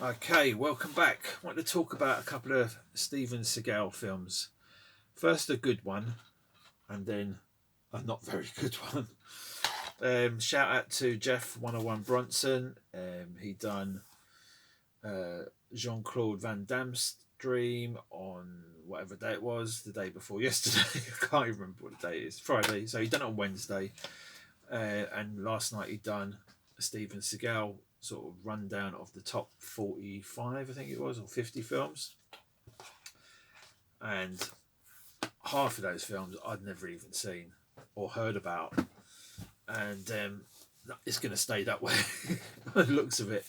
Okay, welcome back. I want to talk about a couple of Steven Seagal films. First, a good one, and then a not very good one. Shout out to Jeff 101 Bronson. He done Jean Claude Van Damme's Dream on whatever day it was, the day before yesterday. I can't even remember what the day is. Friday. So he done it on Wednesday. And last night he done a Steven Seagal sort of rundown of the top 45, I think it was, or 50 films. And half of those films I'd never even seen or heard about. And it's going to stay that way by the looks of it.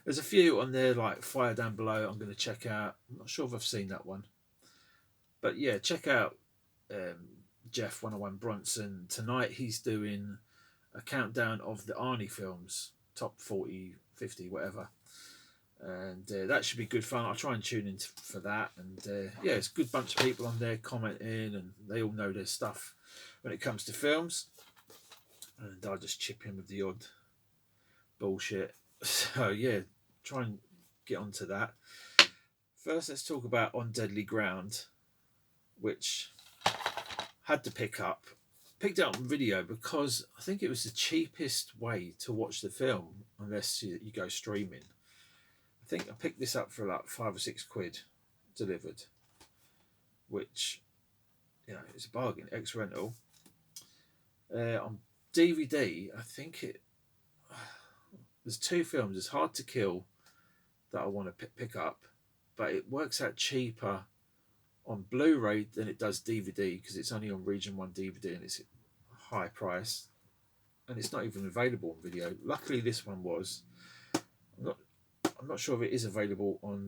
There's a few on there like Fire Down Below I'm going to check out. I'm not sure if I've seen that one. But yeah, check out Jeff 101 Bronson. Tonight he's doing a countdown of the Arnie films, top 40, 50, whatever. And that should be good fun. I'll try and tune in for that. And yeah, it's a good bunch of people on there commenting, and they all know their stuff when it comes to films. And I'll just chip in with the odd bullshit. So yeah, try and get onto that. First, let's talk about On Deadly Ground, which had to picked it up on video because I think it was the cheapest way to watch the film unless you go streaming. I think I picked this up for like £5 or £6 delivered, which is a bargain. Ex rental on DVD. I think there's two films. It's Hard to Kill that I want to pick up, but it works out cheaper on Blu-ray than it does DVD because it's only on Region 1 DVD and it's a high price, and it's not even available on video. Luckily, this one was. I'm not sure if it is available on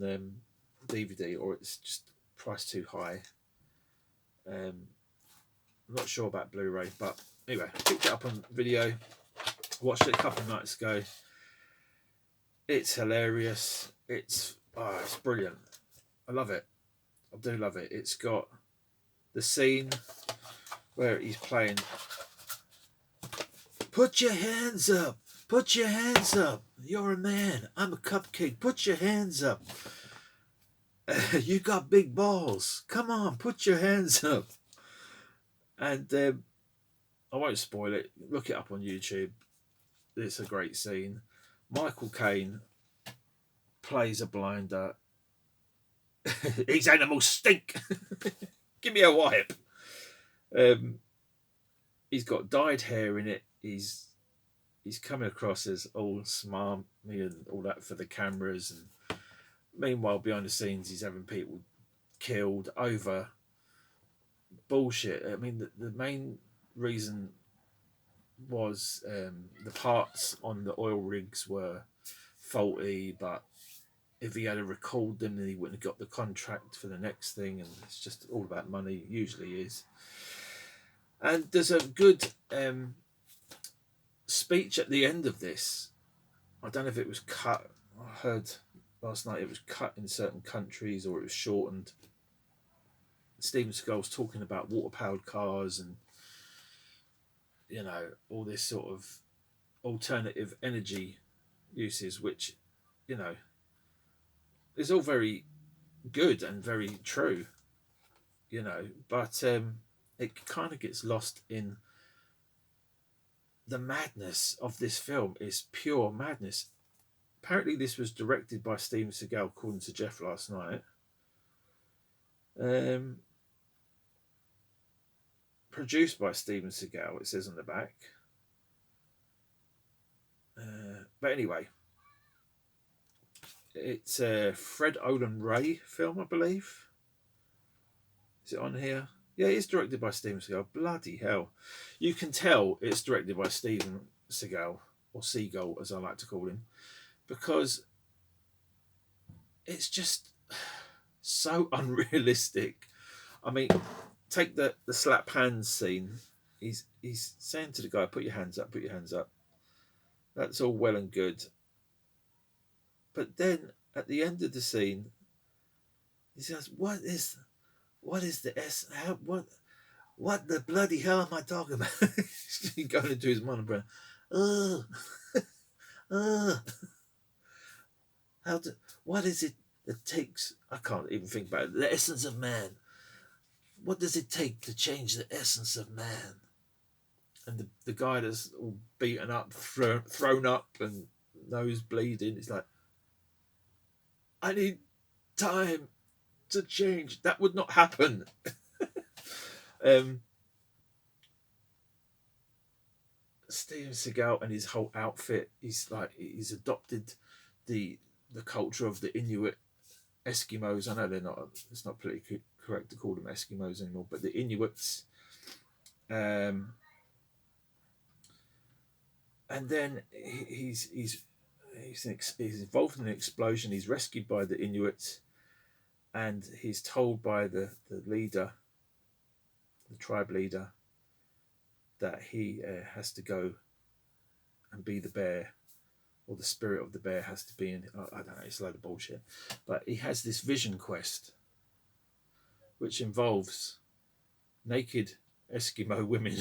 DVD or it's just priced too high. I'm not sure about Blu-ray, but anyway, I picked it up on video. Watched it a couple of nights ago. It's hilarious. It's brilliant. I love it. I do love it. It's got the scene where he's playing. Put your hands up. Put your hands up. You're a man. I'm a cupcake. Put your hands up. You got big balls. Come on, put your hands up. And I won't spoil it. Look it up on YouTube. It's a great scene. Michael Caine plays a blinder. These animals stink. Give me a wipe. He's got dyed hair in it. He's coming across as all smarmy and all that for the cameras, and meanwhile behind the scenes he's having people killed over bullshit. I mean, the main reason was the parts on the oil rigs were faulty, but if he had recalled them, then he wouldn't have got the contract for the next thing, and it's just all about money. Usually is. And there's a good speech at the end of this. I don't know if it was cut. I heard last night it was cut in certain countries or it was shortened. Steven Seagal was talking about water-powered cars and all this sort of alternative energy uses, which is all very good and very true, but it kind of gets lost in the madness of this film. Is pure madness. Apparently this was directed by Steven Seagal, according to Jeff last night. Produced by Steven Seagal, it says on the back. But anyway, it's a Fred Olen Ray film, I believe. Is it on here? Yeah, it's directed by Steven Seagal. Bloody hell. You can tell it's directed by Steven Seagal, or Seagull as I like to call him, because it's just so unrealistic. I mean, take the slap hands scene. He's saying to the guy, put your hands up, put your hands up. That's all well and good. But then at the end of the scene, he says, what is the S? What the bloody hell am I talking about? He's going into his mind and brain. what is it that takes? I can't even think about it. The essence of man. What does it take to change the essence of man? And the guy that's all beaten up, thrown up, and nose bleeding. It's like, I need time to change. That would not happen. Steven Seagal and his whole outfit. He's adopted the culture of the Inuit Eskimos. I know they're not. It's not politically correct to call them Eskimos anymore, but the Inuits. And then he's involved in an explosion. He's rescued by the Inuits, and he's told by the leader, the tribe leader, that he has to go and be the bear, or the spirit of the bear has to be in. I don't know. It's a load of bullshit. But he has this vision quest, which involves naked Eskimo women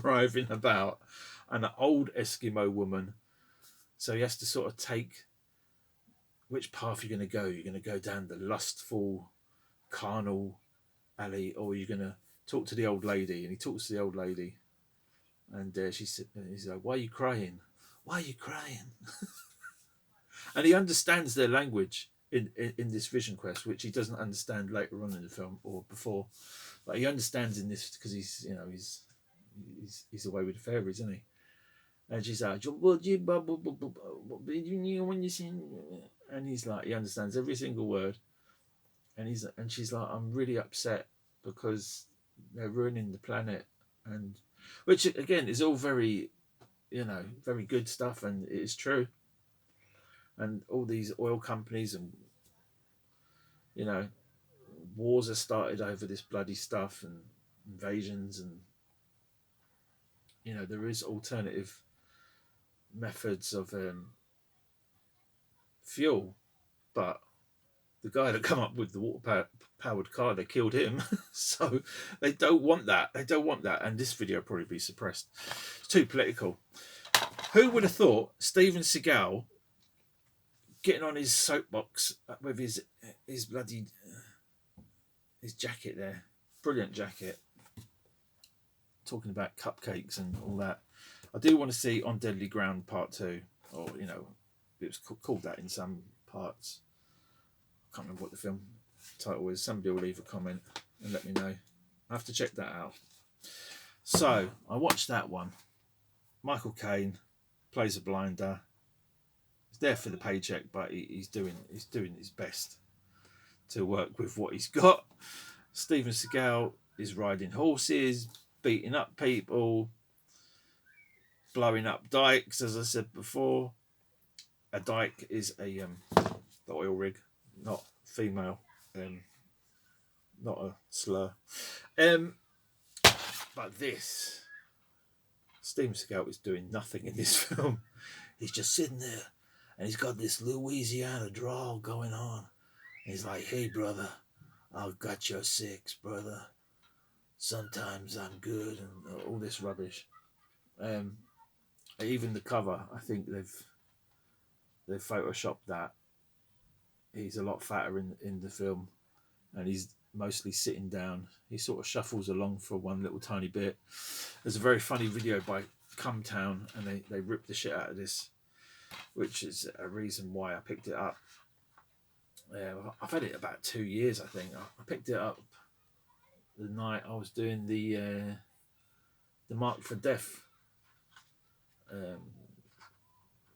writhing about, and an old Eskimo woman. So he has to sort of take which path you're going to go. You're going to go down the lustful, carnal alley, or you're going to talk to the old lady. And he talks to the old lady, and he's like, "Why are you crying? Why are you crying?" And he understands their language in this vision quest, which he doesn't understand later on in the film or before. But he understands in this because he's away with the fairies, isn't he? And she's like, and he's like, he understands every single word. And she's like, I'm really upset because they're ruining the planet, and which again is all very, very good stuff, and it is true. And all these oil companies and wars are started over this bloody stuff and invasions, and there is alternative methods of fuel, but the guy that come up with the water powered car, they killed him. So they don't want that. And this video will probably be suppressed. It's too political. Who would have thought Steven Seagal getting on his soapbox with his bloody his jacket there, brilliant jacket, talking about cupcakes and all that. I do want to see On Deadly Ground Part 2, or it was called that in some parts. I can't remember what the film title is. Somebody will leave a comment and let me know. I have to check that out. So I watched that one. Michael Caine plays a blinder. He's there for the paycheck, but he's doing his best to work with what he's got. Steven Seagal is riding horses, beating up people, blowing up dikes, as I said before. A dike is the oil rig, not female, not a slur. But Steven Seagal is doing nothing in this film. He's just sitting there, and he's got this Louisiana drawl going on. He's like, "Hey, brother, I've got your six, brother. Sometimes I'm good," and all this rubbish. Even the cover, I think they've photoshopped that. He's a lot fatter in the film, and he's mostly sitting down. He sort of shuffles along for one little tiny bit. There's a very funny video by Cumtown, and they ripped the shit out of this, which is a reason why I picked it up. I've had it about 2 years, I think. I picked it up the night I was doing the Mark for Death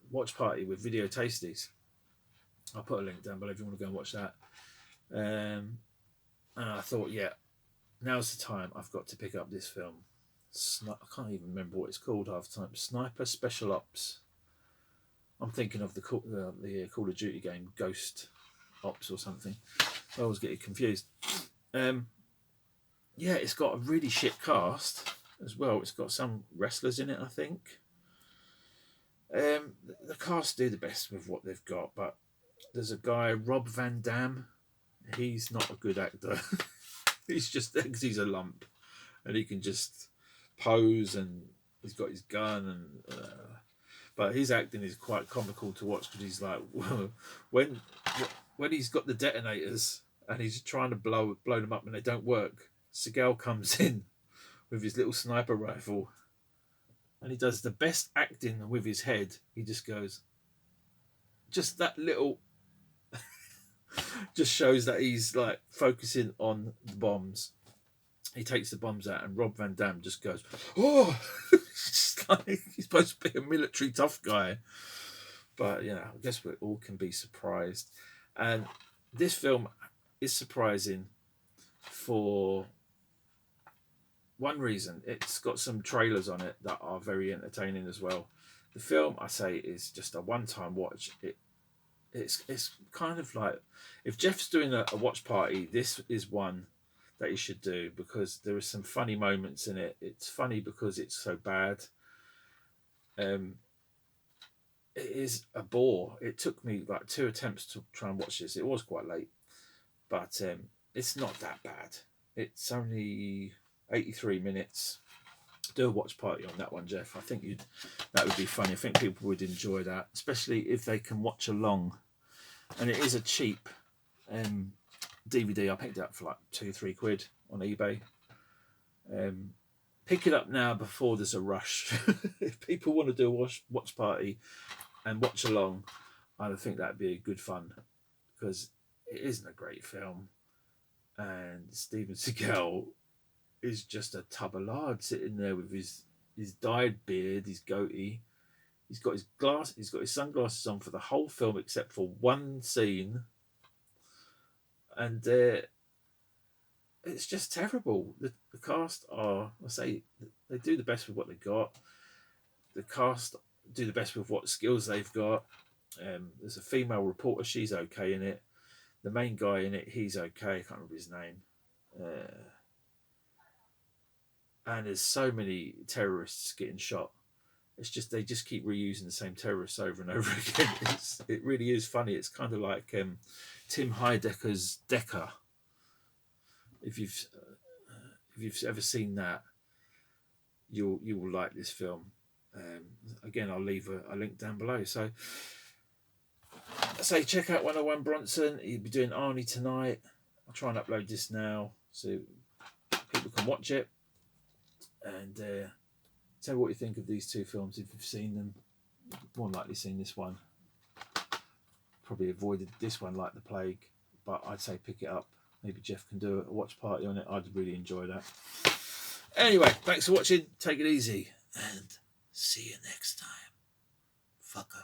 watch party with Video Tasties. I'll put a link down below if you want to go and watch that. And I thought, yeah, now's the time. I've got to pick up this film. I can't even remember what it's called half the time. Sniper Special Ops. I'm thinking of the Call of Duty game, Ghost Ops or something. I always get it confused. Yeah, it's got a really shit cast as well. It's got some wrestlers in it, I think. The cast do the best with what they've got, but there's a guy, Rob Van Dam. He's not a good actor. He's just, because he's a lump, and he can just pose, and he's got his gun, and But his acting is quite comical to watch because he's like, when when he's got the detonators and he's trying to blow them up and they don't work, Seagal comes in with his little sniper rifle and he does the best acting with his head. He just goes, just that little, just shows that he's like focusing on the bombs. He takes the bombs out and Rob Van Dam just goes, oh, it's like he's supposed to be a military tough guy. But, you know, I guess we all can be surprised. And this film is surprising for one reason. It's got some trailers on it that are very entertaining as well. The film, I say, is just a one-time watch. It's kind of like, if Jeff's doing a watch party, this is one that he should do because there are some funny moments in it. It's funny because it's so bad. It is a bore. It took me like 2 attempts to try and watch this. It was quite late, but it's not that bad. It's only 83 minutes. Do a watch party on that one, Jeff. I think that would be funny. I think people would enjoy that, especially if they can watch along. And it is a cheap DVD. I picked it up for like £2-3 on eBay. Pick it up now before there's a rush. If people want to do a watch party and watch along, I think that'd be a good fun because it isn't a great film, and Steven Seagal is just a tub of lard sitting there with his dyed beard, his goatee. He's got his sunglasses on for the whole film except for one scene, and it's just terrible. The cast are, I say, they do the best with what they got. The cast do the best with what skills they've got. There's a female reporter, she's okay in it. The main guy in it, he's okay. I can't remember his name. And there's so many terrorists getting shot. It's just they just keep reusing the same terrorists over and over again. It really is funny. It's kind of like Tim Heidecker's Decker. If you've ever seen that, you will like this film. Again, I'll leave a link down below. So I say check out 101 Bronson. He'll be doing Arnie tonight. I'll try and upload this now so people can watch it. And tell me what you think of these two films if you've seen them. More than likely seen this one. Probably avoided this one like the plague, but I'd say pick it up. Maybe Jeff can do a watch party on it. I'd really enjoy that. Anyway, thanks for watching. Take it easy and see you next time. Fucker.